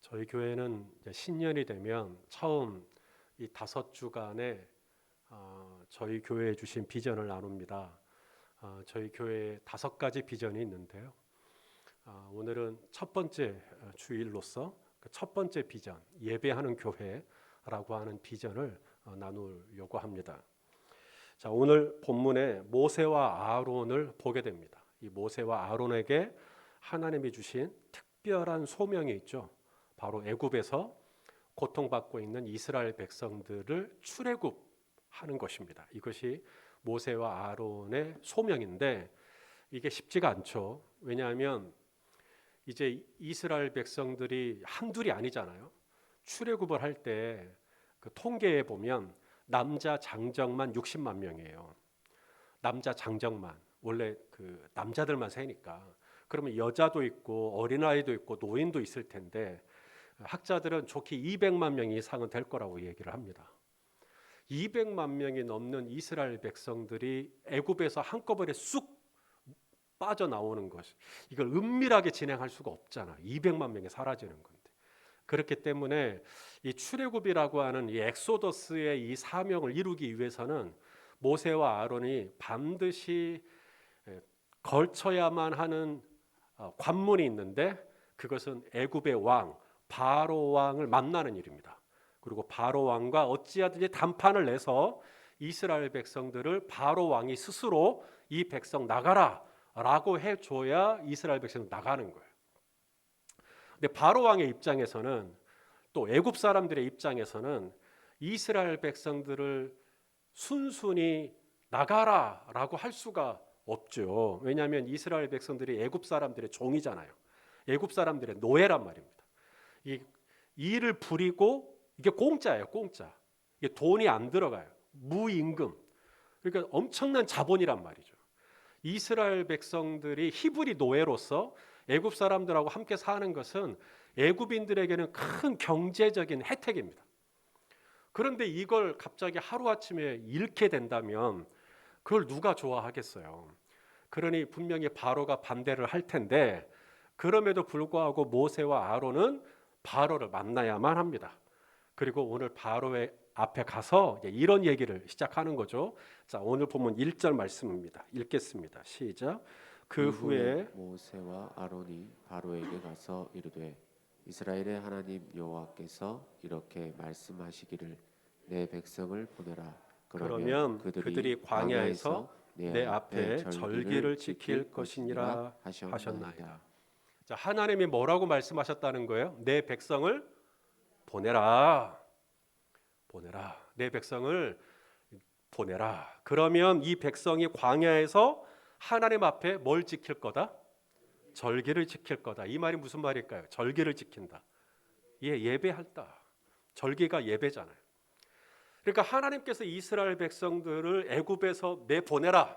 저희 교회는 이제 신년이 되면 처음 이 5주간에 저희 교회에 주신 비전을 나눕니다. 저희 교회에 5가지 비전이 있는데요. 오늘은 첫 번째 주일로서 그 첫 번째 비전, 예배하는 교회라고 하는 비전을 나누려고 합니다. 자, 오늘 본문에 모세와 아론을 보게 됩니다. 이 모세와 아론에게 하나님이 주신 특별한 소명이 있죠. 바로 애굽에서 고통받고 있는 이스라엘 백성들을 출애굽하는 것입니다. 이것이 모세와 아론의 소명인데 이게 쉽지가 않죠. 왜냐하면 이제 이스라엘 백성들이 한둘이 아니잖아요. 출애굽을 할 때 그 통계에 보면 남자 장정만 60만 명이에요. 남자 장정만. 원래 그 남자들만 세니까. 그러면 여자도 있고 어린아이도 있고 노인도 있을 텐데 학자들은 좋게 200만 명 이상은 될 거라고 얘기를 합니다. 200만 명이 넘는 이스라엘 백성들이 애굽에서 한꺼번에 쑥 빠져나오는 것, 이걸 은밀하게 진행할 수가 없잖아. 200만 명이 사라지는 건데. 그렇기 때문에 이 출애굽이라고 하는 이 엑소더스의 이 사명을 이루기 위해서는 모세와 아론이 반드시 걸쳐야만 하는 관문이 있는데 그것은 애굽의 왕 바로 왕을 만나는 일입니다. 그리고 바로 왕과 어찌하든지 담판을 내서 이스라엘 백성들을 바로 왕이 스스로 이 백성 나가라 라고 해줘야 이스라엘 백성이 나가는 거예요. 근데 바로 왕의 입장에서는 또 애굽 사람들의 입장에서는 이스라엘 백성들을 순순히 나가라라고 할 수가 없죠. 왜냐하면 이스라엘 백성들이 애굽 사람들의 종이잖아요. 애굽 사람들의 노예란 말입니다. 이 일을 부리고 이게 공짜예요, 공짜. 이게 돈이 안 들어가요. 무임금. 그러니까 엄청난 자본이란 말이죠. 이스라엘 백성들이 히브리 노예로서 애굽 사람들하고 함께 사는 것은 애굽인들에게는 큰 경제적인 혜택입니다. 그런데 이걸 갑자기 하루아침에 잃게 된다면 그걸 누가 좋아하겠어요. 그러니 분명히 바로가 반대를 할 텐데 그럼에도 불구하고 모세와 아론은 바로를 만나야만 합니다. 그리고 오늘 바로의 앞에 가서 이런 얘기를 시작하는 거죠. 자, 오늘 본문 1절 말씀입니다. 읽겠습니다. 시작. 그 후에 모세와 아론이 바로에게 가서 이르되 이스라엘의 하나님 여호와께서 이렇게 말씀하시기를 내 백성을 보내라. 그러면 그들이 광야에서 내 앞에 절기를 지킬 것이니라 하셨나이다. 자, 하나님이 뭐라고 말씀하셨다는 거예요? 내 백성을 보내라. 보내라. 내 백성을 보내라. 그러면 이 백성이 광야에서 하나님 앞에 뭘 지킬 거다? 절기를 지킬 거다. 이 말이 무슨 말일까요? 절기를 지킨다. 예배한다. 절기가 예배잖아요. 그러니까 하나님께서 이스라엘 백성들을 애굽에서 내보내라.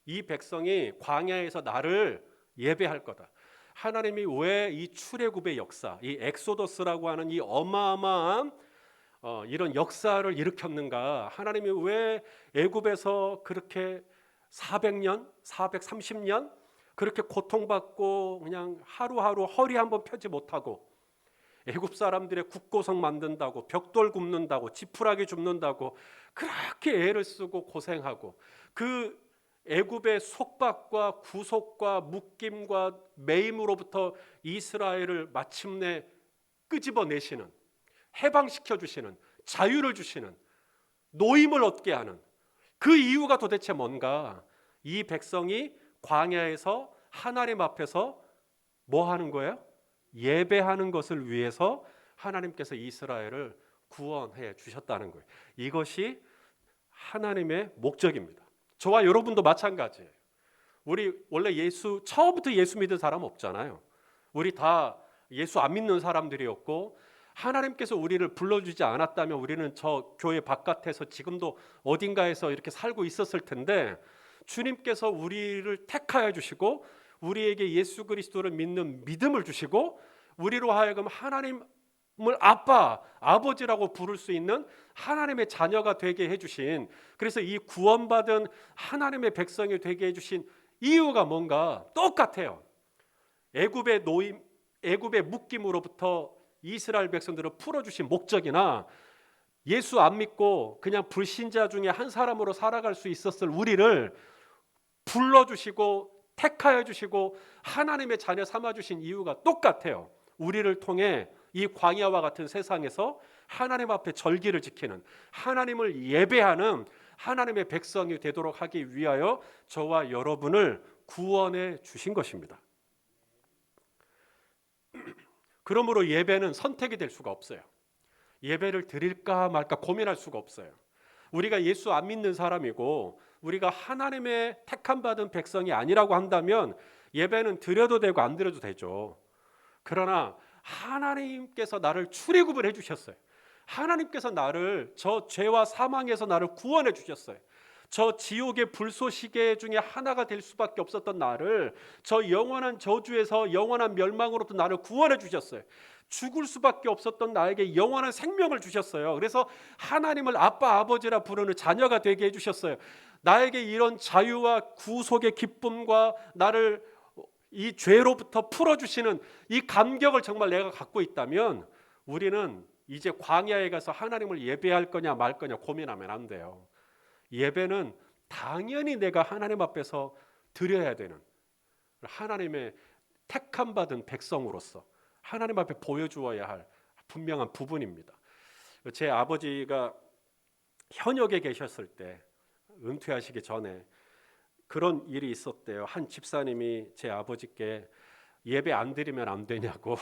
이 백성이 광야에서 나를 예배할 거다. 하나님이 왜 이 출애굽의 역사, 이 엑소더스라고 하는 이 어마어마한 이런 역사를 일으켰는가? 하나님이 왜 애굽에서 그렇게 400년, 430년 그렇게 고통받고 그냥 하루하루 허리 한번 펴지 못하고 애굽 사람들의 국고성 만든다고 벽돌 굽는다고 지푸라기 줍는다고 그렇게 애를 쓰고 고생하고 그 애굽의 속박과 구속과 묶임과 매임으로부터 이스라엘을 마침내 끄집어내시는 해방시켜 주시는 자유를 주시는 노임을 얻게 하는 그 이유가 도대체 뭔가? 이 백성이 광야에서 하나님 앞에서 뭐 하는 거예요? 예배하는 것을 위해서 하나님께서 이스라엘을 구원해 주셨다는 거예요. 이것이 하나님의 목적입니다. 저와 여러분도 마찬가지예요. 우리 원래 처음부터 예수 믿은 사람 없잖아요. 우리 다 예수 안 믿는 사람들이었고 하나님께서 우리를 불러주지 않았다면 우리는 저 교회 바깥에서 지금도 어딘가에서 이렇게 살고 있었을 텐데 주님께서 우리를 택하여 주시고 우리에게 예수 그리스도를 믿는 믿음을 주시고 우리로 하여금 하나님을 아빠, 아버지라고 부를 수 있는 하나님의 자녀가 되게 해주신, 그래서 이 구원받은 하나님의 백성이 되게 해주신 이유가 뭔가 똑같아요. 애굽의 노임, 애굽의 묶임으로부터 이스라엘 백성들을 풀어주신 목적이나 예수 안 믿고 그냥 불신자 중에 한 사람으로 살아갈 수 있었을 우리를 불러주시고 택하여 주시고 하나님의 자녀 삼아주신 이유가 똑같아요. 우리를 통해 이 광야와 같은 세상에서 하나님 앞에 절기를 지키는, 하나님을 예배하는 하나님의 백성이 되도록 하기 위하여 저와 여러분을 구원해 주신 것입니다. 그러므로 예배는 선택이 될 수가 없어요. 예배를 드릴까 말까 고민할 수가 없어요. 우리가 예수 안 믿는 사람이고 우리가 하나님의 택함 받은 백성이 아니라고 한다면 예배는 드려도 되고 안 드려도 되죠. 그러나 하나님께서 나를 출애굽을 해주셨어요. 하나님께서 나를 저 죄와 사망에서 나를 구원해 주셨어요. 저 지옥의 불쏘시개 중에 하나가 될 수밖에 없었던 나를 저 영원한 저주에서 영원한 멸망으로부터 나를 구원해 주셨어요. 죽을 수밖에 없었던 나에게 영원한 생명을 주셨어요. 그래서 하나님을 아빠 아버지라 부르는 자녀가 되게 해주셨어요. 나에게 이런 자유와 구속의 기쁨과 나를 이 죄로부터 풀어주시는 이 감격을 정말 내가 갖고 있다면 우리는 이제 광야에 가서 하나님을 예배할 거냐 말 거냐 고민하면 안 돼요. 예배는 당연히 내가 하나님 앞에서 드려야 되는 하나님의 택함 받은 백성으로서 하나님 앞에 보여주어야 할 분명한 부분입니다. 제 아버지가 현역에 계셨을 때 은퇴하시기 전에 그런 일이 있었대요. 한 집사님이 제 아버지께 예배 안 드리면 안 되냐고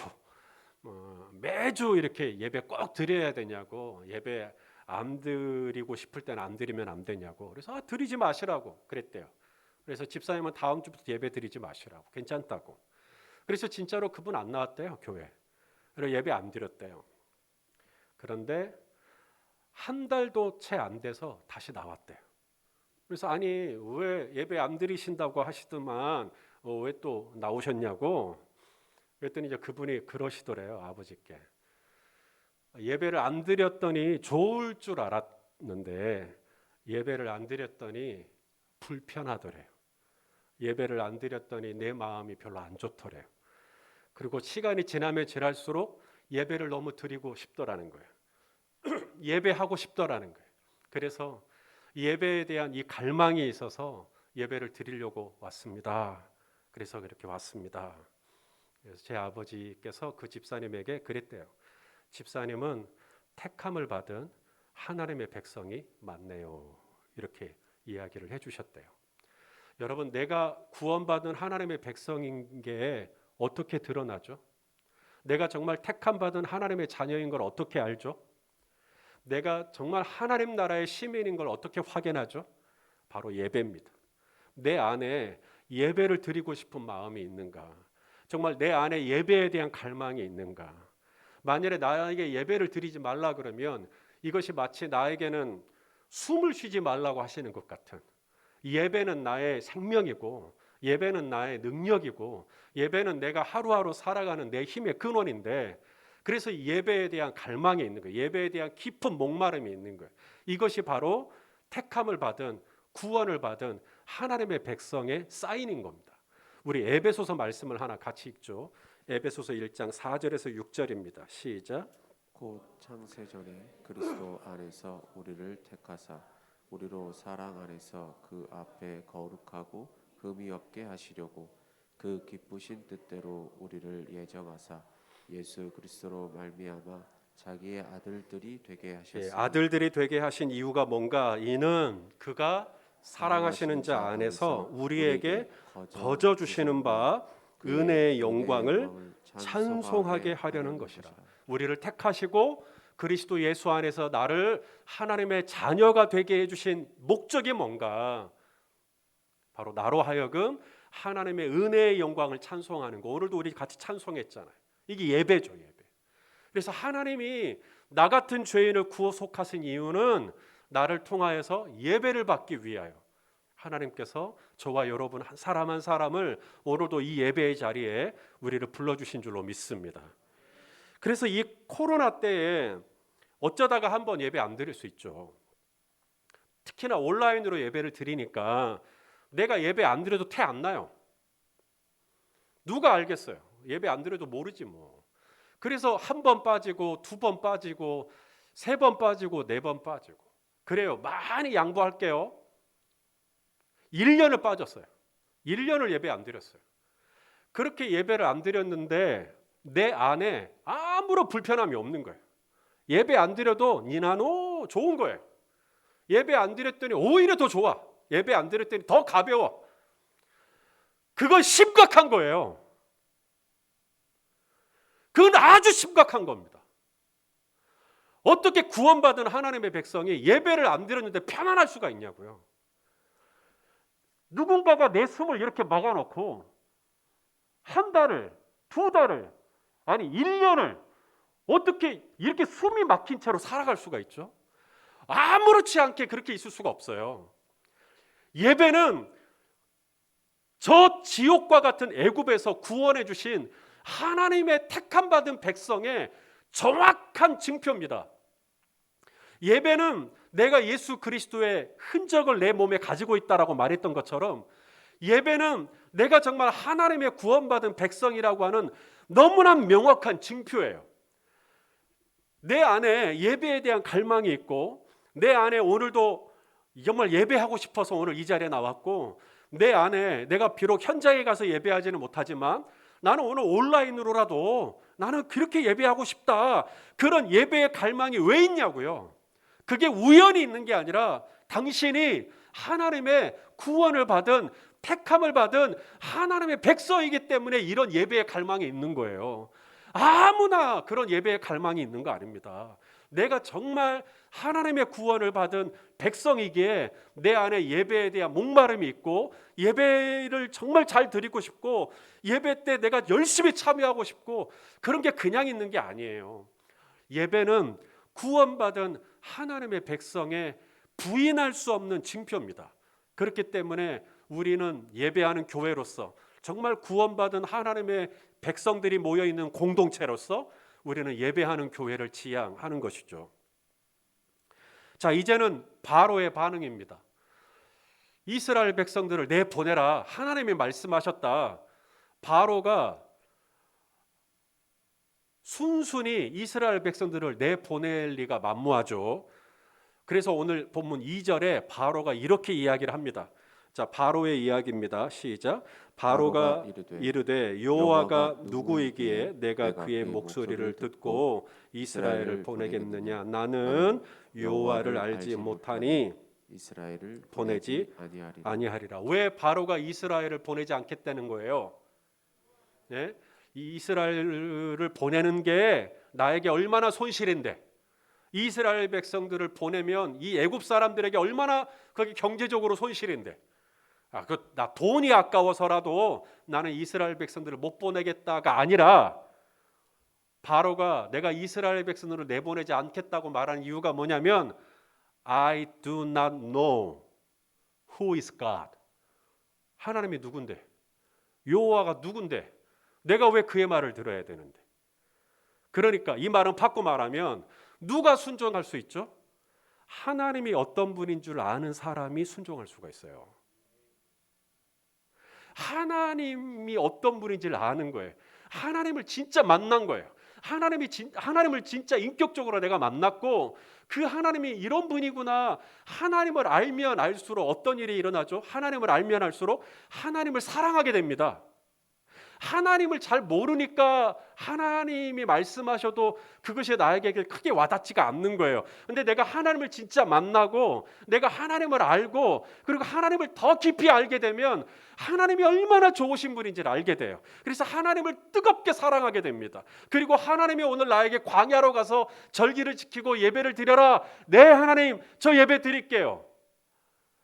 매주 이렇게 예배 꼭 드려야 되냐고 예배 안 드리고 싶을 때는 안 드리면 안 되냐고 그래서 드리지 마시라고 그랬대요. 그래서 집사님은 다음 주부터 예배 드리지 마시라고 괜찮다고 그래서 진짜로 그분 안 나왔대요 교회. 그리고 예배 안 드렸대요. 그런데 한 달도 채 안 돼서 다시 나왔대요. 그래서 아니 왜 예배 안 드리신다고 하시더만 왜 또 나오셨냐고 그랬더니 이제 그분이 그러시더래요. 아버지께 예배를 안 드렸더니 좋을 줄 알았는데 예배를 안 드렸더니 불편하더래요. 예배를 안 드렸더니 내 마음이 별로 안 좋더래요. 그리고 시간이 지나면 지날수록 예배를 너무 드리고 싶더라는 거예요. 예배하고 싶더라는 거예요. 그래서 예배에 대한 이 갈망이 있어서 예배를 드리려고 왔습니다. 그래서 그렇게 왔습니다. 그래서 제 아버지께서 그 집사님에게 그랬대요. 집사님은 택함을 받은 하나님의 백성이 맞네요. 이렇게 이야기를 해주셨대요. 여러분, 내가 구원받은 하나님의 백성인 게 어떻게 드러나죠? 내가 정말 택함 받은 하나님의 자녀인 걸 어떻게 알죠? 내가 정말 하나님 나라의 시민인 걸 어떻게 확인하죠? 바로 예배입니다. 내 안에 예배를 드리고 싶은 마음이 있는가? 정말 내 안에 예배에 대한 갈망이 있는가? 만일에 나에게 예배를 드리지 말라 그러면 이것이 마치 나에게는 숨을 쉬지 말라고 하시는 것 같은, 예배는 나의 생명이고 예배는 나의 능력이고 예배는 내가 하루하루 살아가는 내 힘의 근원인데, 그래서 예배에 대한 갈망이 있는 거예요. 예배에 대한 깊은 목마름이 있는 거예요. 이것이 바로 택함을 받은, 구원을 받은 하나님의 백성의 사인인 겁니다. 우리 에베소서 말씀을 하나 같이 읽죠. 에베소서 1장 4절에서 6절입니다. 시작. 곧 창세전에 그리스도 안에서 우리를 택하사 우리로 사랑 안에서 그 앞에 거룩하고 흠이 없게 하시려고 그 기쁘신 뜻대로 우리를 예정하사 예수 그리스도로 말미암아 자기의 아들들이 되게 하셨습니다. 아들들이 되게 하신 이유가 뭔가? 이는 그가 사랑하시는 자 안에서 우리에게 거저 주시는 바 은혜의 영광을 찬송하게 하려는 것이라. 우리를 택하시고 그리스도 예수 안에서 나를 하나님의 자녀가 되게 해주신 목적이 뭔가? 바로 나로 하여금 하나님의 은혜의 영광을 찬송하는 거. 오늘도 우리 같이 찬송했잖아요. 이게 예배죠, 예배. 그래서 하나님이 나 같은 죄인을 구속하신 이유는 나를 통하여서 예배를 받기 위하여 하나님께서 저와 여러분 한 사람 한 사람을 오늘도 이 예배의 자리에 우리를 불러주신 줄로 믿습니다. 그래서 이 코로나 때에 어쩌다가 한번 예배 안 드릴 수 있죠. 특히나 온라인으로 예배를 드리니까 내가 예배 안 드려도 태 안 나요. 누가 알겠어요? 예배 안 드려도 모르지 뭐. 그래서 한 번 빠지고 두 번 빠지고 세 번 빠지고 네 번 빠지고 그래요. 많이 양보할게요. 1년을 빠졌어요. 1년을 예배 안 드렸어요. 그렇게 예배를 안 드렸는데 내 안에 아무런 불편함이 없는 거예요. 예배 안 드려도 니나노 좋은 거예요. 예배 안 드렸더니 오히려 더 좋아. 예배 안 드렸더니 더 가벼워. 그건 심각한 거예요. 그건 아주 심각한 겁니다. 어떻게 구원받은 하나님의 백성이 예배를 안 드렸는데 편안할 수가 있냐고요. 누군가가 내 숨을 이렇게 막아놓고 한 달을, 두 달을, 아니 1년을 어떻게 이렇게 숨이 막힌 채로 살아갈 수가 있죠? 아무렇지 않게 그렇게 있을 수가 없어요. 예배는 저 지옥과 같은 애굽에서 구원해 주신 하나님의 택함 받은 백성의 정확한 징표입니다. 예배는 내가 예수 그리스도의 흔적을 내 몸에 가지고 있다라고 말했던 것처럼 예배는 내가 정말 하나님의 구원받은 백성이라고 하는 너무나 명확한 징표예요. 내 안에 예배에 대한 갈망이 있고 내 안에 오늘도 정말 예배하고 싶어서 오늘 이 자리에 나왔고 내 안에 내가 비록 현장에 가서 예배하지는 못하지만 나는 오늘 온라인으로라도 나는 그렇게 예배하고 싶다. 그런 예배의 갈망이 왜 있냐고요. 그게 우연히 있는 게 아니라 당신이 하나님의 구원을 받은 택함을 받은 하나님의 백성이기 때문에 이런 예배의 갈망이 있는 거예요. 아무나 그런 예배의 갈망이 있는 거 아닙니다. 내가 정말 하나님의 구원을 받은 백성이기에 내 안에 예배에 대한 목마름이 있고 예배를 정말 잘 드리고 싶고 예배 때 내가 열심히 참여하고 싶고 그런 게 그냥 있는 게 아니에요. 예배는 구원받은 하나님의 백성의 부인할 수 없는 징표입니다. 그렇기 때문에 우리는 예배하는 교회로서 정말 구원받은 하나님의 백성들이 모여있는 공동체로서 우리는 예배하는 교회를 지향하는 것이죠. 자, 이제는 바로의 반응입니다. 이스라엘 백성들을 내보내라. 하나님이 말씀하셨다. 바로가 순순히 이스라엘 백성들을 내보낼 리가 만무하죠. 그래서 오늘 본문 2절에 바로가 이렇게 이야기를 합니다. 자, 바로의 이야기입니다. 시작. 바로가 이르되 여호와가 누구이기에 내가 그의 목소리를 듣고 이스라엘을 보내겠느냐. 나는 여호와를 알지 못하니 이스라엘을 보내지 아니하리라. 왜 바로가 이스라엘을 보내지 않겠다는 거예요? 네? 이 이스라엘을 보내는 게 나에게 얼마나 손실인데 이스라엘 백성들을 보내면 이 애굽 사람들에게 얼마나 그게 경제적으로 손실인데 나 돈이 아까워서라도 나는 이스라엘 백성들을 못 보내겠다가 아니라 바로가 내가 이스라엘 백성들을 내보내지 않겠다고 말하는 이유가 뭐냐면 I do not know who is God. 하나님이 누군데? 여호와가 누군데? 내가 왜 그의 말을 들어야 되는데? 그러니까 이 말은 바꿔 말하면 누가 순종할 수 있죠? 하나님이 어떤 분인 줄 아는 사람이 순종할 수가 있어요. 하나님이 어떤 분인지를 아는 거예요. 하나님을 진짜 만난 거예요. 하나님을 진짜 인격적으로 내가 만났고 그 하나님이 이런 분이구나. 하나님을 알면 알수록 어떤 일이 일어나죠? 하나님을 알면 알수록 하나님을 사랑하게 됩니다. 하나님을 잘 모르니까 하나님이 말씀하셔도 그것이 나에게 크게 와닿지가 않는 거예요. 근데 내가 하나님을 진짜 만나고 내가 하나님을 알고 그리고 하나님을 더 깊이 알게 되면 하나님이 얼마나 좋으신 분인지를 알게 돼요. 그래서 하나님을 뜨겁게 사랑하게 됩니다. 그리고 하나님이 오늘 나에게 광야로 가서 절기를 지키고 예배를 드려라. 네, 하나님, 저 예배 드릴게요.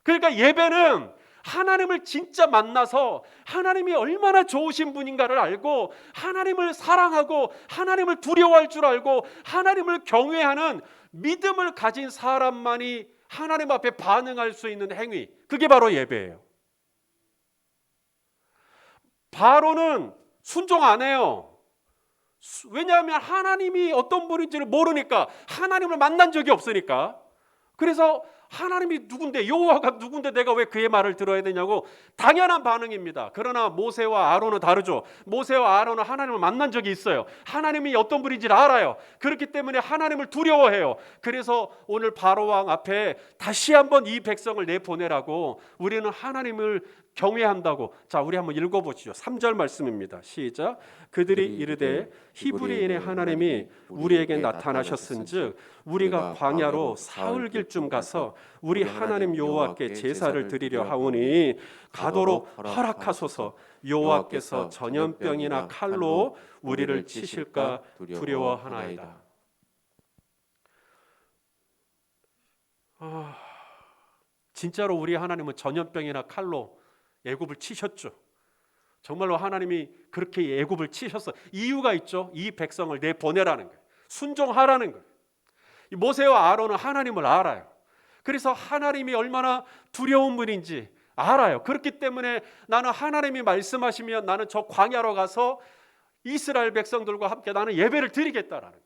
그러니까 예배는 하나님을 진짜 만나서 하나님이 얼마나 좋으신 분인가를 알고 하나님을 사랑하고 하나님을 두려워할 줄 알고 하나님을 경외하는 믿음을 가진 사람만이 하나님 앞에 반응할 수 있는 행위, 그게 바로 예배예요. 바로는 순종 안 해요. 왜냐하면 하나님이 어떤 분인지를 모르니까, 하나님을 만난 적이 없으니까. 그래서 하나님이 누군데, 여호와가 누군데 내가 왜 그의 말을 들어야 되냐고 당연한 반응입니다. 그러나 모세와 아론은 다르죠. 모세와 아론은 하나님을 만난 적이 있어요. 하나님이 어떤 분인지를 알아요. 그렇기 때문에 하나님을 두려워해요. 그래서 오늘 바로왕 앞에 다시 한번 이 백성을 내보내라고, 우리는 하나님을 경외한다고. 자, 우리 한번 읽어보시죠. 3절 말씀입니다. 시작. 그들이 이르되 히브리인의 하나님이 우리에게 나타나셨은즉 우리가 광야로 사흘 길쯤 가서 우리 하나님 여호와께 제사를 드리려 하오니 가도록 허락하소서. 여호와께서 전염병이나 칼로 우리를 치실까 두려워하나이다. 진짜로 우리 하나님은 전염병이나 칼로 애굽을 치셨죠. 정말로 하나님이 그렇게 애굽을 치셨어. 이유가 있죠. 이 백성을 내보내라는 거예요. 순종하라는 거예요. 모세와 아론은 하나님을 알아요. 그래서 하나님이 얼마나 두려운 분인지 알아요. 그렇기 때문에 나는 하나님이 말씀하시면 나는 저 광야로 가서 이스라엘 백성들과 함께 나는 예배를 드리겠다라는 거예요.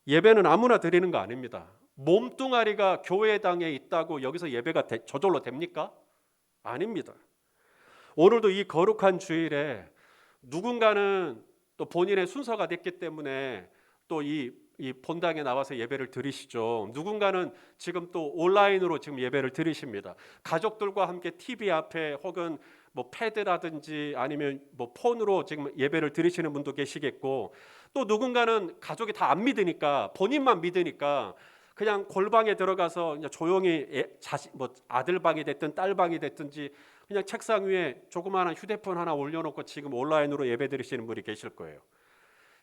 예배는 아무나 드리는 거 아닙니다. 몸뚱아리가 교회당에 있다고 여기서 예배가 저절로 됩니까? 아닙니다. 오늘도 이 거룩한 주일에 누군가는 또 본인의 순서가 됐기 때문에 또 이 본당에 나와서 예배를 드리시죠. 누군가는 지금 또 온라인으로 지금 예배를 드리십니다. 가족들과 함께 TV 앞에 혹은 뭐 패드라든지 아니면 뭐 폰으로 지금 예배를 드리시는 분도 계시겠고, 또 누군가는 가족이 다 안 믿으니까, 본인만 믿으니까 그냥 골방에 들어가서 그냥 조용히 뭐 아들 방이 됐든 딸 방이 됐든지 그냥 책상 위에 조그마한 휴대폰 하나 올려놓고 지금 온라인으로 예배 드리시는 분이 계실 거예요.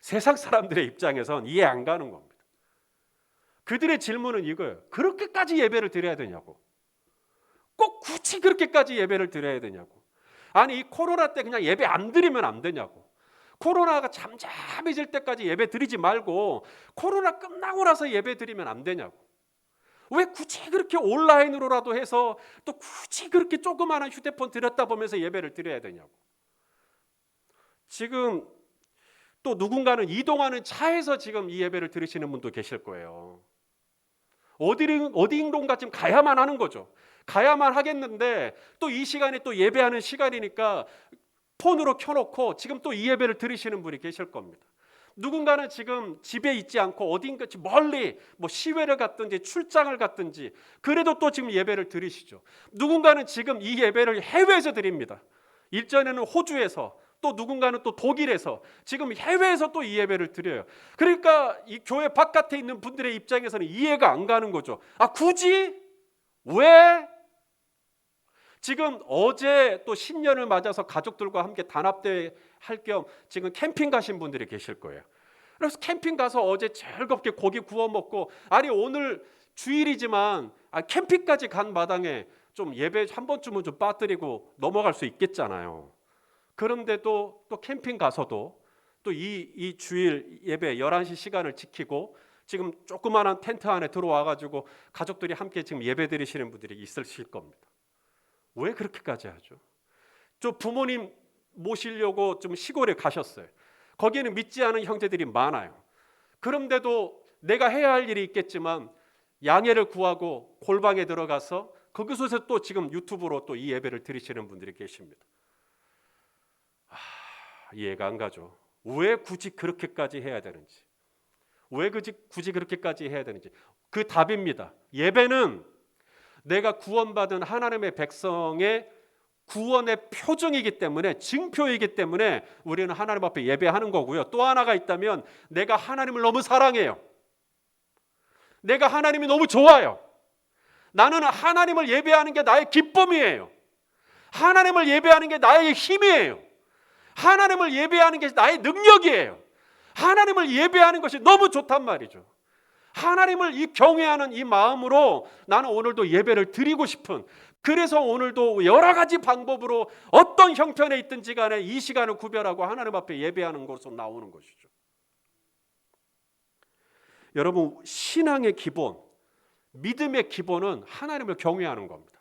세상 사람들의 입장에선 이해 안 가는 겁니다. 그들의 질문은 이거예요. 그렇게까지 예배를 드려야 되냐고. 꼭 굳이 그렇게까지 예배를 드려야 되냐고. 아니, 이 코로나 때 그냥 예배 안 드리면 안 되냐고. 코로나가 잠잠해질 때까지 예배 드리지 말고 코로나 끝나고 나서 예배 드리면 안 되냐고. 왜 굳이 그렇게 온라인으로라도 해서 또 굳이 그렇게 조그마한 휴대폰 들였다 보면서 예배를 드려야 되냐고. 지금 또 누군가는 이동하는 차에서 지금 이 예배를 들으시는 분도 계실 거예요. 어디인가 지금 가야만 하는 거죠. 가야만 하겠는데 또 이 시간이 또 예배하는 시간이니까 폰으로 켜놓고 지금 또 이 예배를 들으시는 분이 계실 겁니다. 누군가는 지금 집에 있지 않고 어딘가 멀리 뭐 시외를 갔든지 출장을 갔든지 그래도 또 지금 예배를 드리시죠. 누군가는 지금 이 예배를 해외에서 드립니다. 일전에는 호주에서, 또 누군가는 또 독일에서, 지금 해외에서 또 이 예배를 드려요. 그러니까 이 교회 바깥에 있는 분들의 입장에서는 이해가 안 가는 거죠. 아, 굳이? 왜? 지금 어제 또 신년을 맞아서 가족들과 함께 단합대회 할 겸 지금 캠핑 가신 분들이 계실 거예요. 그래서 캠핑 가서 어제 즐겁게 고기 구워 먹고, 아니 오늘 주일이지만 캠핑까지 간 마당에 좀 예배 한 번쯤은 좀 빠뜨리고 넘어갈 수 있겠잖아요. 그런데도 또 캠핑 가서도 또 이 주일 예배 11시 시간을 지키고 지금 조그마한 텐트 안에 들어와 가지고 가족들이 함께 지금 예배 드리시는 분들이 있으실 겁니다. 왜 그렇게까지 하죠? 저 부모님 모시려고 좀 시골에 가셨어요. 거기에는 믿지 않은 형제들이 많아요. 그런데도 내가 해야 할 일이 있겠지만 양해를 구하고 골방에 들어가서 거기서 또 지금 유튜브로 또 이 예배를 드리시는 분들이 계십니다. 이해가 안 가죠. 왜 굳이 그렇게까지 해야 되는지, 왜 굳이 그렇게까지 해야 되는지. 그 답입니다. 예배는 내가 구원받은 하나님의 백성의 구원의 표징이기 때문에, 증표이기 때문에 우리는 하나님 앞에 예배하는 거고요. 또 하나가 있다면 내가 하나님을 너무 사랑해요. 내가 하나님이 너무 좋아요. 나는 하나님을 예배하는 게 나의 기쁨이에요. 하나님을 예배하는 게 나의 힘이에요. 하나님을 예배하는 게 나의 능력이에요. 하나님을 예배하는 것이 너무 좋단 말이죠. 하나님을 이 경외하는 이 마음으로 나는 오늘도 예배를 드리고 싶은, 그래서 오늘도 여러 가지 방법으로 어떤 형편에 있든지 간에 이 시간을 구별하고 하나님 앞에 예배하는 것으로 나오는 것이죠. 여러분, 신앙의 기본, 믿음의 기본은 하나님을 경외하는 겁니다.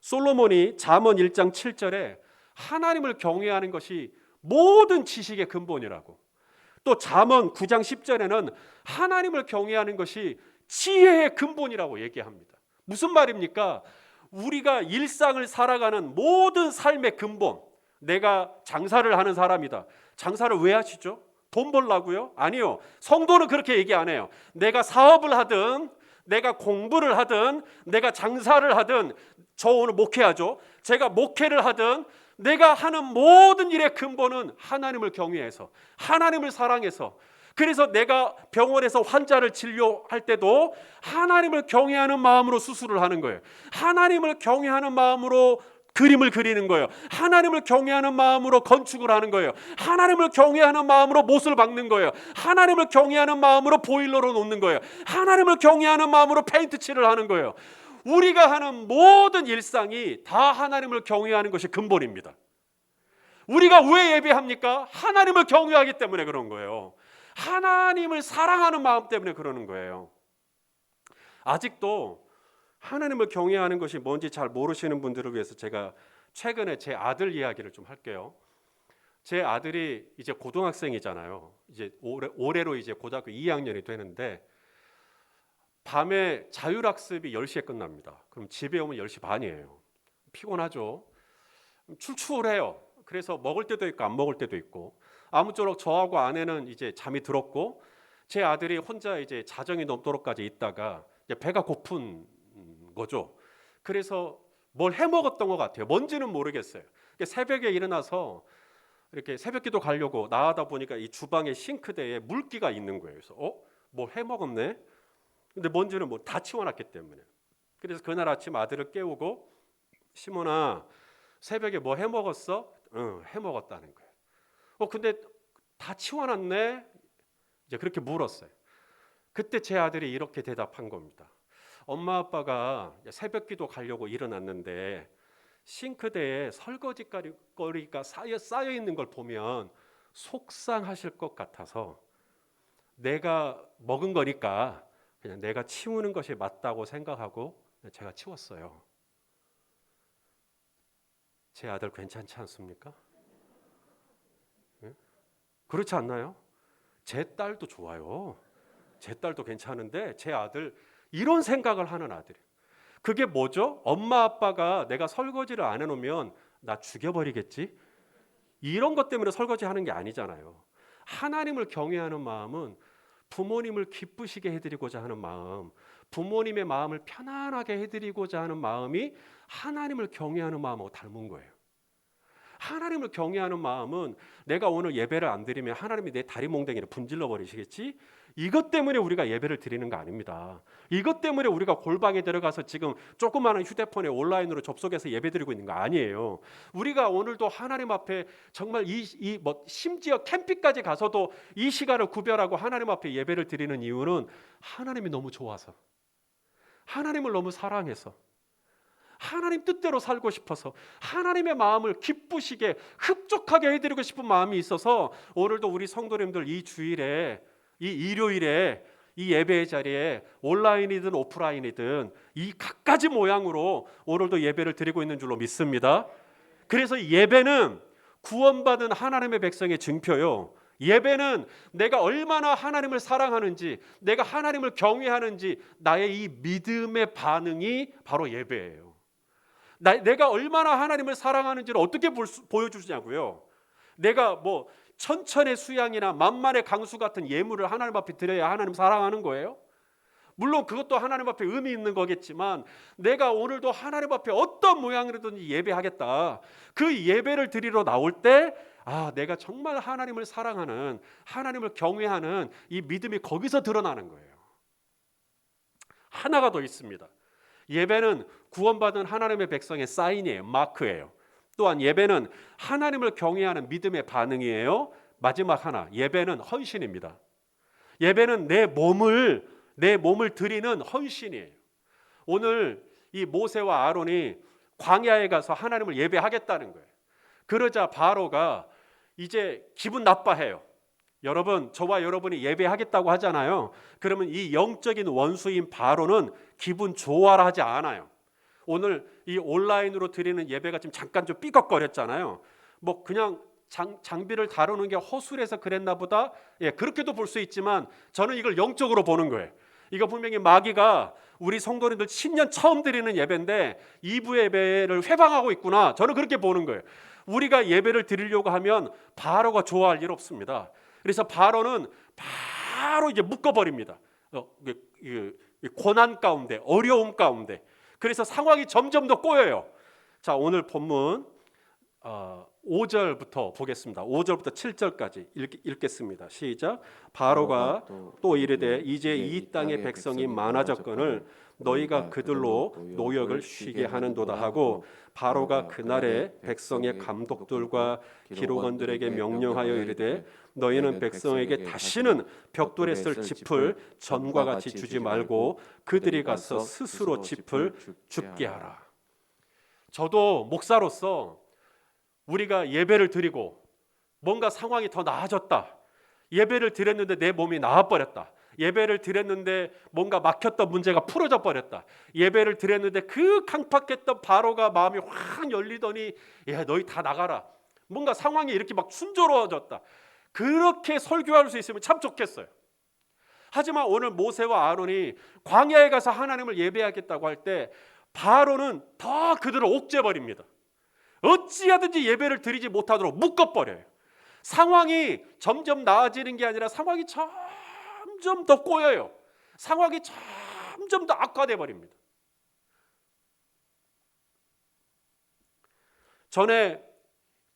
솔로몬이 잠언 1장 7절에 하나님을 경외하는 것이 모든 지식의 근본이라고, 또 잠언 9장 10절에는 하나님을 경외하는 것이 지혜의 근본이라고 얘기합니다. 무슨 말입니까? 우리가 일상을 살아가는 모든 삶의 근본, 내가 장사를 하는 사람이다. 장사를 왜 하시죠? 돈 벌라고요? 아니요. 성도는 그렇게 얘기 안 해요. 내가 사업을 하든 내가 공부를 하든 내가 장사를 하든, 저 오늘 목회하죠. 제가 목회를 하든 내가 하는 모든 일의 근본은 하나님을 경외해서, 하나님을 사랑해서, 그래서 내가 병원에서 환자를 진료할 때도 하나님을 경외하는 마음으로 수술을 하는 거예요. 하나님을 경외하는 마음으로 그림을 그리는 거예요. 하나님을 경외하는 마음으로 건축을 하는 거예요. 하나님을 경외하는 마음으로 못을 박는 거예요. 하나님을 경외하는 마음으로 보일러로 놓는 거예요. 하나님을 경외하는 마음으로 페인트 칠을 하는 거예요. 우리가 하는 모든 일상이 다 하나님을 경외하는 것이 근본입니다. 우리가 왜 예배합니까? 하나님을 경외하기 때문에 그런 거예요. 하나님을 사랑하는 마음 때문에 그러는 거예요. 아직도 하나님을 경외하는 것이 뭔지 잘 모르시는 분들을 위해서 제가 최근에 제 아들 이야기를 좀 할게요. 제 아들이 이제 고등학생이잖아요. 이제 올해로 이제 고등학교 2학년이 되는데, 밤에 자율학습이 10시에 끝납니다. 그럼 집에 오면 10시 반이에요. 피곤하죠. 출출해요. 그래서 먹을 때도 있고 안 먹을 때도 있고, 아무쪼록 저하고 아내는 이제 잠이 들었고, 제 아들이 혼자 이제 자정이 넘도록까지 있다가 이제 배가 고픈 거죠. 그래서 뭘 해 먹었던 것 같아요. 뭔지는 모르겠어요. 새벽에 일어나서 이렇게 새벽기도 가려고 나가다 보니까 이 주방의 싱크대에 물기가 있는 거예요. 그래서 뭘 해 먹었네. 근데 뭔지는 뭐 다 치워놨기 때문에. 그래서 그날 아침 아들을 깨우고, 시몬아, 새벽에 뭐 해 먹었어? 응, 해 먹었다는 거예요. 근데 다 치워놨네. 이제 그렇게 물었어요. 그때 제 아들이 이렇게 대답한 겁니다. 엄마 아빠가 새벽기도 가려고 일어났는데 싱크대에 설거지거리가 쌓여 있는 걸 보면 속상하실 것 같아서 내가 먹은 거니까 그냥 내가 치우는 것이 맞다고 생각하고 제가 치웠어요. 제 아들 괜찮지 않습니까? 그렇지 않나요? 제 딸도 좋아요. 제 딸도 괜찮은데 제 아들, 이런 생각을 하는 아들이에요. 그게 뭐죠? 엄마 아빠가 내가 설거지를 안 해놓으면 나 죽여버리겠지? 이런 것 때문에 설거지하는 게 아니잖아요. 하나님을 경외하는 마음은 부모님을 기쁘시게 해드리고자 하는 마음, 부모님의 마음을 편안하게 해드리고자 하는 마음이 하나님을 경외하는 마음하고 닮은 거예요. 하나님을 경외하는 마음은 내가 오늘 예배를 안 드리면 하나님이 내 다리 몽댕이를 분질러 버리시겠지? 이것 때문에 우리가 예배를 드리는 거 아닙니다. 이것 때문에 우리가 골방에 들어가서 지금 조그마한 휴대폰에 온라인으로 접속해서 예배 드리고 있는 거 아니에요. 우리가 오늘도 하나님 앞에 정말 심지어 캠핑까지 가서도 이 시간을 구별하고 하나님 앞에 예배를 드리는 이유는 하나님이 너무 좋아서, 하나님을 너무 사랑해서, 하나님 뜻대로 살고 싶어서, 하나님의 마음을 기쁘시게 흡족하게 해드리고 싶은 마음이 있어서 오늘도 우리 성도님들 이 주일에, 이 일요일에 이 예배의 자리에 온라인이든 오프라인이든 이 각가지 모양으로 오늘도 예배를 드리고 있는 줄로 믿습니다. 그래서 예배는 구원받은 하나님의 백성의 증표요. 예배는 내가 얼마나 하나님을 사랑하는지, 내가 하나님을 경외하는지 나의 이 믿음의 반응이 바로 예배예요. 내가 얼마나 하나님을 사랑하는지를 어떻게 보여주냐고요. 내가 뭐 천천의 수양이나 만만의 강수 같은 예물을 하나님 앞에 드려야 하나님 사랑하는 거예요? 물론 그것도 하나님 앞에 의미 있는 거겠지만, 내가 오늘도 하나님 앞에 어떤 모양으로든지 예배하겠다, 그 예배를 드리러 나올 때 내가 정말 하나님을 사랑하는, 하나님을 경외하는 이 믿음이 거기서 드러나는 거예요. 하나가 더 있습니다. 예배는 구원받은 하나님의 백성의 사인이에요. 마크예요. 또한 예배는 하나님을 경외하는 믿음의 반응이에요. 마지막 하나, 예배는 헌신입니다. 예배는 내 몸을 드리는 헌신이에요. 오늘 이 모세와 아론이 광야에 가서 하나님을 예배하겠다는 거예요. 그러자 바로가 이제 기분 나빠해요. 여러분, 저와 여러분이 예배하겠다고 하잖아요. 그러면 이 영적인 원수인 바로는 기분 좋아라 하지 않아요. 오늘 이 온라인으로 드리는 예배가 지금 잠깐 좀 삐걱거렸잖아요. 뭐 그냥 장비를 다루는 게 허술해서 그랬나 보다. 예, 그렇게도 볼 수 있지만 저는 이걸 영적으로 보는 거예요. 이거 분명히 마귀가 우리 성도님들 신년 처음 드리는 예배인데 2부 예배를 회방하고 있구나. 저는 그렇게 보는 거예요. 우리가 예배를 드리려고 하면 바로가 좋아할 일 없습니다. 그래서 바로는 바로 이제 묶어버립니다. 고난 가운데, 어려움 가운데. 그래서 상황이 점점 더 꼬여요. 자, 오늘 본문 5절부터 보겠습니다. 5절부터 7절까지 읽겠습니다. 시작. 바로가 또 이르되 이제 이 땅의 백성이 많아졌거늘 너희가 그들로 노역을 쉬게 하는도다 하고 바로가 그날에 백성의 감독들과 기록원들에게 명령하여 이르되 너희는 백성에게 다시는 벽돌에 쓸 짚을 전과 같이 주지 말고 그들이 가서 스스로 짚을 줍게 하라. 저도 목사로서 우리가 예배를 드리고 뭔가 상황이 더 나아졌다. 예배를 드렸는데 내 몸이 나아버렸다. 예배를 드렸는데 뭔가 막혔던 문제가 풀어져 버렸다. 예배를 드렸는데 그 강팍했던 바로가 마음이 확 열리더니 야, 너희 다 나가라. 뭔가 상황이 이렇게 막 순조로워졌다. 그렇게 설교할 수 있으면 참 좋겠어요. 하지만 오늘 모세와 아론이 광야에 가서 하나님을 예배하겠다고 할 때 바로는 더 그들을 옥죄버립니다. 어찌하든지 예배를 드리지 못하도록 묶어버려요. 상황이 점점 나아지는 게 아니라 상황이 점점 더 꼬여요. 상황이 점점 더 악화돼 버립니다. 전에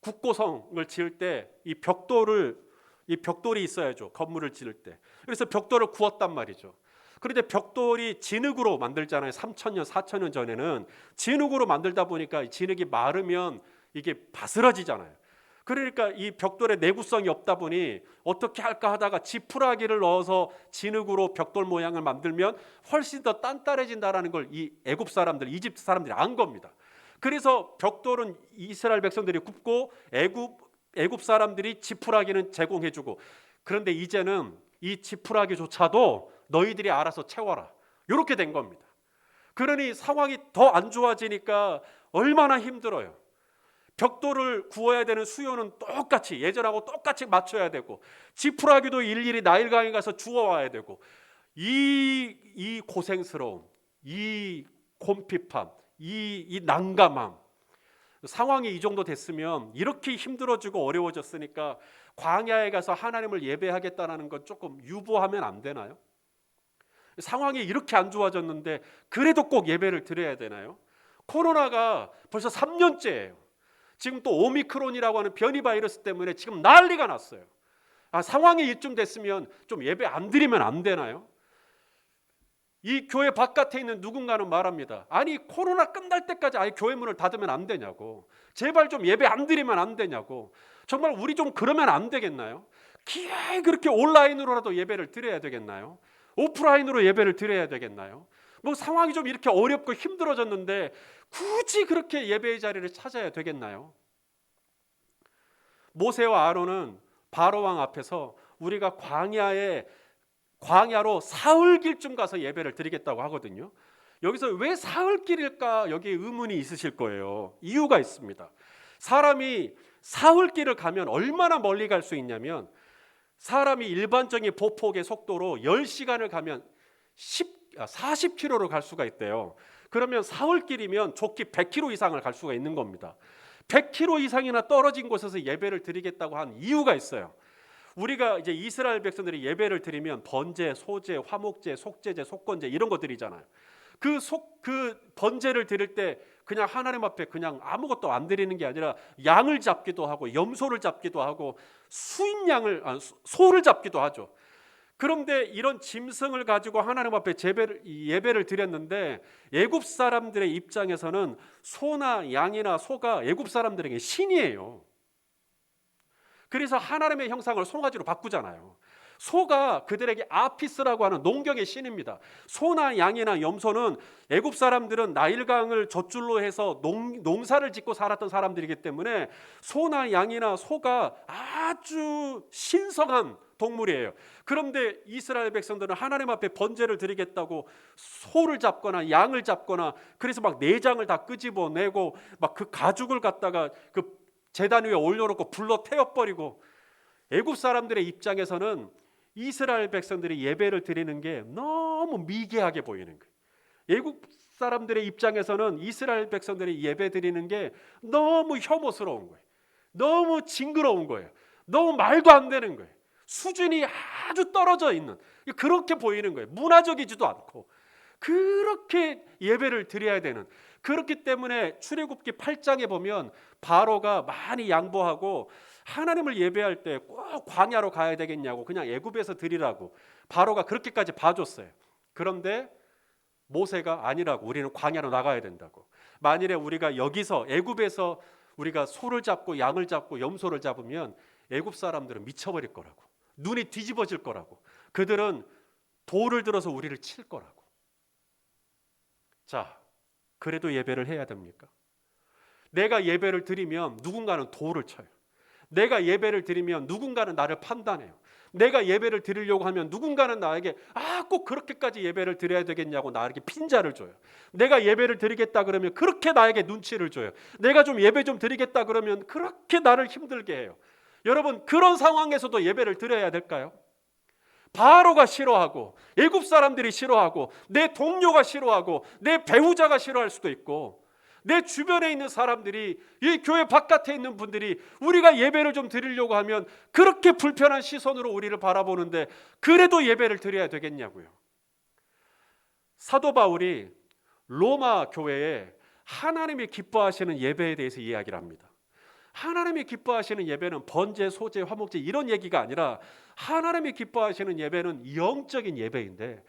국고성을 지을 때 이 벽돌이 있어야죠. 건물을 지을 때. 그래서 벽돌을 구웠단 말이죠. 그런데 벽돌이 진흙으로 만들잖아요. 3,000년, 4,000년 전에는 진흙으로 만들다 보니까 진흙이 마르면 이게 바스러지잖아요. 그러니까 이 벽돌의 내구성이 없다 보니 어떻게 할까 하다가 지푸라기를 넣어서 진흙으로 벽돌 모양을 만들면 훨씬 더 단단해진다라는 걸 이 애굽 사람들, 이집트 사람들이 안 겁니다. 그래서 벽돌은 이스라엘 백성들이 굽고 애굽 사람들이 지푸라기는 제공해주고, 그런데 이제는 이 지푸라기조차도 너희들이 알아서 채워라. 이렇게 된 겁니다. 그러니 상황이 더 안 좋아지니까 얼마나 힘들어요. 벽돌을 구워야 되는 수요는 똑같이 예전하고 똑같이 맞춰야 되고 지푸라기도 일일이 나일강에 가서 주워와야 되고 이 고생스러움, 이 곰핍함, 이 난감함, 상황이 이 정도 됐으면 이렇게 힘들어지고 어려워졌으니까 광야에 가서 하나님을 예배하겠다는 건 조금 유보하면 안 되나요? 상황이 이렇게 안 좋아졌는데 그래도 꼭 예배를 드려야 되나요? 코로나가 벌써 3년째예요. 지금 또 오미크론이라고 하는 변이 바이러스 때문에 지금 난리가 났어요. 상황이 이쯤 됐으면 좀 예배 안 드리면 안 되나요? 이 교회 바깥에 있는 누군가는 말합니다. 아니 코로나 끝날 때까지 아예 교회 문을 닫으면 안 되냐고. 제발 좀 예배 안 드리면 안 되냐고. 정말 우리 좀 그러면 안 되겠나요? 기어이 그렇게 온라인으로라도 예배를 드려야 되겠나요? 오프라인으로 예배를 드려야 되겠나요? 뭐 상황이 좀 이렇게 어렵고 힘들어졌는데 굳이 그렇게 예배의 자리를 찾아야 되겠나요? 모세와 아론은 바로 왕 앞에서 우리가 광야로 사흘길쯤 가서 예배를 드리겠다고 하거든요. 여기서 왜 사흘길일까? 여기에 의문이 있으실 거예요. 이유가 있습니다. 사람이 사흘길을 가면 얼마나 멀리 갈 수 있냐면 사람이 일반적인 보폭의 속도로 10시간을 가면 40km로 갈 수가 있대요. 그러면 사흘길이면 좋게 100km 이상을 갈 수가 있는 겁니다. 100km 이상이나 떨어진 곳에서 예배를 드리겠다고 한 이유가 있어요. 우리가 이제 이스라엘 백성들이 예배를 드리면 번제, 소제, 화목제, 속제제, 속건제 이런 거 드리잖아요. 그 번제를 드릴 때 그냥 하나님 앞에 그냥 아무것도 안 드리는 게 아니라 양을 잡기도 하고 염소를 잡기도 하고 소를 잡기도 하죠. 그런데 이런 짐승을 가지고 하나님 앞에 예배를 드렸는데 애굽 사람들의 입장에서는 소나 양이나 소가 애굽 사람들에게 신이에요. 그래서 하나님의 형상을 송아지로 바꾸잖아요. 소가 그들에게 아피스라고 하는 농경의 신입니다. 소나 양이나 염소는 애굽 사람들은 나일강을 젖줄로 해서 농사를 짓고 살았던 사람들이기 때문에 소나 양이나 소가 아주 신성한 동물이에요. 그런데 이스라엘 백성들은 하나님 앞에 번제를 드리겠다고 소를 잡거나 양을 잡거나 그래서 막 내장을 다 끄집어내고 막 그 가죽을 갖다가 그 제단 위에 올려놓고 불로 태워버리고, 애굽 사람들의 입장에서는 이스라엘 백성들이 예배를 드리는 게 너무 미개하게 보이는 거예요. 애굽 사람들의 입장에서는 이스라엘 백성들이 예배 드리는 게 너무 혐오스러운 거예요. 너무 징그러운 거예요. 너무 말도 안 되는 거예요. 수준이 아주 떨어져 있는, 그렇게 보이는 거예요. 문화적이지도 않고 그렇게 예배를 드려야 되는. 그렇기 때문에 출애굽기 8장에 보면 바로가 많이 양보하고 하나님을 예배할 때 꼭 광야로 가야 되겠냐고 그냥 애굽에서 드리라고 바로가 그렇게까지 봐줬어요. 그런데 모세가 아니라고, 우리는 광야로 나가야 된다고. 만일에 우리가 여기서 애굽에서 우리가 소를 잡고 양을 잡고 염소를 잡으면 애굽 사람들은 미쳐버릴 거라고, 눈이 뒤집어질 거라고, 그들은 돌을 들어서 우리를 칠 거라고. 자, 그래도 예배를 해야 됩니까? 내가 예배를 드리면 누군가는 돌을 쳐요. 내가 예배를 드리면 누군가는 나를 판단해요. 내가 예배를 드리려고 하면 누군가는 나에게 꼭 그렇게까지 예배를 드려야 되겠냐고 나에게 핀자를 줘요. 내가 예배를 드리겠다 그러면 그렇게 나에게 눈치를 줘요. 내가 좀 예배 좀 드리겠다 그러면 그렇게 나를 힘들게 해요. 여러분, 그런 상황에서도 예배를 드려야 될까요? 바로가 싫어하고 애굽 사람들이 싫어하고 내 동료가 싫어하고 내 배우자가 싫어할 수도 있고 내 주변에 있는 사람들이, 이 교회 바깥에 있는 분들이 우리가 예배를 좀 드리려고 하면 그렇게 불편한 시선으로 우리를 바라보는데 그래도 예배를 드려야 되겠냐고요. 사도 바울이 로마 교회에 하나님이 기뻐하시는 예배에 대해서 이야기를 합니다. 하나님이 기뻐하시는 예배는 번제, 소제, 화목제 이런 얘기가 아니라 하나님이 기뻐하시는 예배는 영적인 예배인데,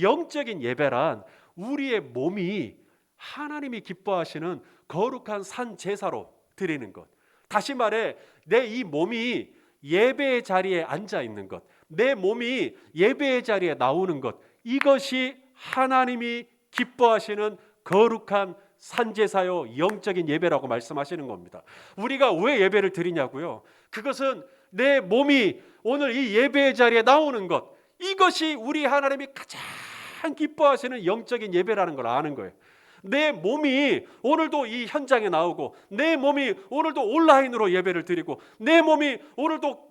영적인 예배란 우리의 몸이 하나님이 기뻐하시는 거룩한 산 제사로 드리는 것. 다시 말해 내 이 몸이 예배의 자리에 앉아 있는 것, 내 몸이 예배의 자리에 나오는 것, 이것이 하나님이 기뻐하시는 거룩한 산제사요 영적인 예배라고 말씀하시는 겁니다. 우리가 왜 예배를 드리냐고요? 그것은 내 몸이 오늘 이 예배의 자리에 나오는 것, 이것이 우리 하나님이 가장 기뻐하시는 영적인 예배라는 걸 아는 거예요. 내 몸이 오늘도 이 현장에 나오고, 내 몸이 오늘도 온라인으로 예배를 드리고, 내 몸이 오늘도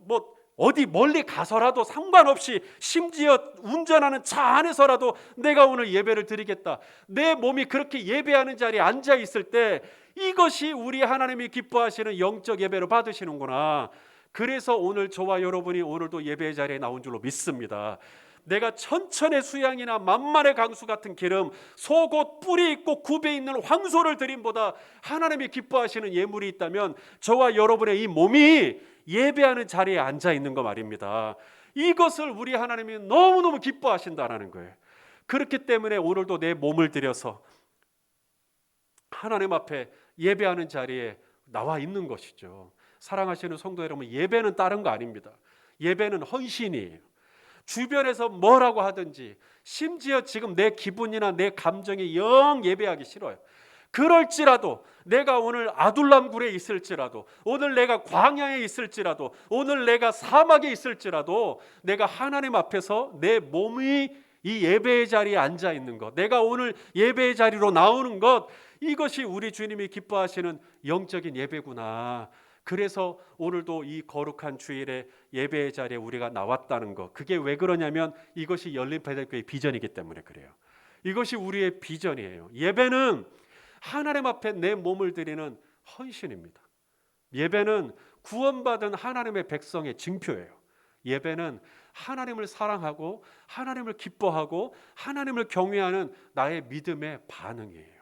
어디 멀리 가서라도 상관없이, 심지어 운전하는 차 안에서라도 내가 오늘 예배를 드리겠다, 내 몸이 그렇게 예배하는 자리에 앉아 있을 때 이것이 우리 하나님이 기뻐하시는 영적 예배로 받으시는구나. 그래서 오늘 저와 여러분이 오늘도 예배의 자리에 나온 줄로 믿습니다. 내가 천천의 수양이나 만만의 강수 같은 기름, 속옷 뿌리 있고 굽에 있는 황소를 드림보다 하나님이 기뻐하시는 예물이 있다면 저와 여러분의 이 몸이 예배하는 자리에 앉아 있는 거 말입니다. 이것을 우리 하나님이 너무너무 기뻐하신다는 거예요. 그렇기 때문에 오늘도 내 몸을 들여서 하나님 앞에 예배하는 자리에 나와 있는 것이죠. 사랑하시는 성도 여러분, 예배는 다른 거 아닙니다. 예배는 헌신이에요. 주변에서 뭐라고 하든지, 심지어 지금 내 기분이나 내 감정이 영 예배하기 싫어요. 그럴지라도, 내가 오늘 아둘람굴에 있을지라도, 오늘 내가 광야에 있을지라도, 오늘 내가 사막에 있을지라도, 내가 하나님 앞에서 내 몸이 이 예배의 자리에 앉아 있는 것, 내가 오늘 예배의 자리로 나오는 것, 이것이 우리 주님이 기뻐하시는 영적인 예배구나. 그래서 오늘도 이 거룩한 주일에 예배의 자리에 우리가 나왔다는 것, 그게 왜 그러냐면 이것이 열린배달교회의 비전이기 때문에 그래요. 이것이 우리의 비전이에요. 예배는 하나님 앞에 내 몸을 드리는 헌신입니다. 예배는 구원받은 하나님의 백성의 징표예요. 예배는 하나님을 사랑하고 하나님을 기뻐하고 하나님을 경외하는 나의 믿음의 반응이에요.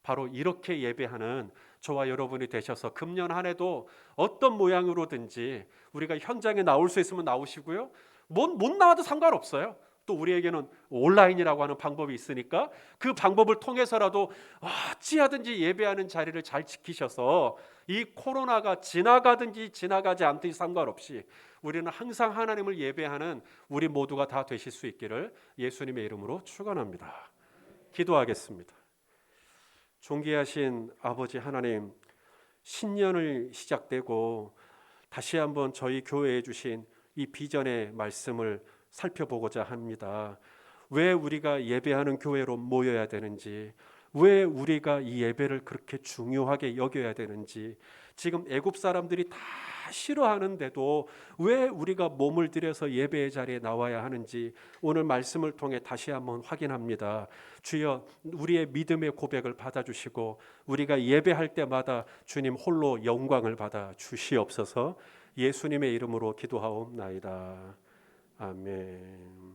바로 이렇게 예배하는 저와 여러분이 되셔서 금년 한 해도 어떤 모양으로든지 우리가 현장에 나올 수 있으면 나오시고요, 못 나와도 상관없어요. 또 우리에게는 온라인이라고 하는 방법이 있으니까 그 방법을 통해서라도 어찌하든지 예배하는 자리를 잘 지키셔서 이 코로나가 지나가든지 지나가지 않든지 상관없이 우리는 항상 하나님을 예배하는 우리 모두가 다 되실 수 있기를 예수님의 이름으로 축원합니다. 기도하겠습니다. 존귀하신 아버지 하나님, 신년을 시작되고 다시 한번 저희 교회에 주신 이 비전의 말씀을 살펴보고자 합니다. 왜 우리가 예배하는 교회로 모여야 되는지, 왜 우리가 이 예배를 그렇게 중요하게 여겨야 되는지, 지금 애굽 사람들이 다 싫어하는데도 왜 우리가 몸을 들여서 예배의 자리에 나와야 하는지 오늘 말씀을 통해 다시 한번 확인합니다. 주여, 우리의 믿음의 고백을 받아주시고 우리가 예배할 때마다 주님 홀로 영광을 받아 주시옵소서. 예수님의 이름으로 기도하옵나이다. 아멘.